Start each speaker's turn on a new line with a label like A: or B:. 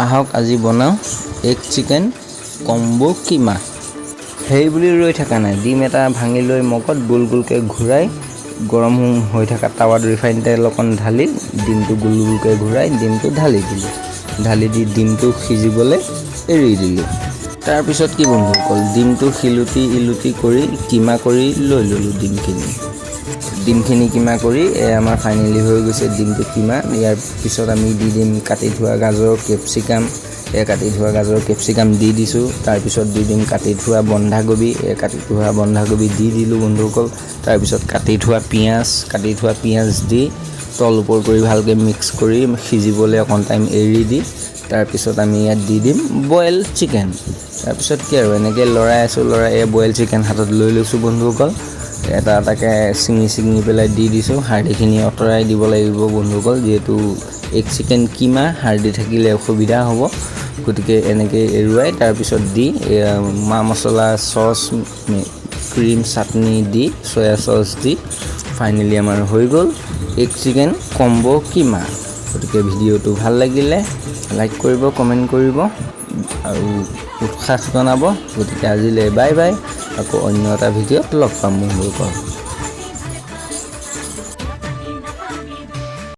A: আহক আজি বনাওঁ এগ চিকেন কম্বো কিমা। সেই বুলি ৰৈ থকা নাই, ডিম এটা ভাঙি লৈ মগত গোল গোলকৈ ঘূৰাই গৰম হৈ থকা টাৱাত ৰিফাইন তেল অকণ ঢালি ডিমটো গোল গোলকৈ ঘূৰাই ডিমটো ঢালি দিলোঁ। ঢালি দি ডিমটো সিজিবলৈ এৰি দিলোঁ। তাৰপিছত কি বন্ধুসকল, ডিমটো শিলুটি ইলুটি কৰি কিমা কৰি লৈ ল'লোঁ। ডিমখিনি কিমা কৰি আমাৰ ফাইনেলি হৈ গৈছে ডিমটো কিমা। ইয়াৰ পিছত আমি দি দিম কাটি থোৱা গাজৰ কেপচিকাম। কাটি থোৱা গাজৰ কেপচিকাম দি দিছোঁ। তাৰপিছত দি দিম কাটি থোৱা বন্ধাকবি। কাটি থোৱা বন্ধাকবি দি দিলোঁ বন্ধুসকল। তাৰপিছত কাটি থোৱা পিঁয়াজ দি তল ওপৰ কৰি ভালকৈ মিক্স কৰি সিজিবলৈ অকণ টাইম এৰি দি তাৰপিছত আমি ইয়াত দি দিম বইল চিকেন। তাৰপিছত কি আৰু এনেকৈ লৰাই বইল চিকেন হাতত লৈ লৈছোঁ বন্ধুসকল। এটা এটাকৈ ছিঙি পেলাই দি দিছোঁ। হাৰ্ডিখিনি আঁতৰাই দিব লাগিব বন্ধুসকল, যিহেতু এগ চিকেন কিমা হাৰ্ডি থাকিলে অসুবিধা হ'ব। গতিকে এনেকৈ এৰুৱাই তাৰপিছত দি মা মছলা চচ ক্ৰীম চাটনি দি চয়া চচ দি ফাইনেলি আমাৰ হৈ গ'ল এগ চিকেন কম্বো কিমা। গতিকে ভিডিঅ'টো ভাল লাগিলে লাইক কৰিব, কমেণ্ট কৰিব আৰু উৎসাহ জনাব। গতিকে আজিলৈ বাই বাই, আকৌ অন্য এটা ভিডিঅ'ত লগ পাম বন্ধুসকল।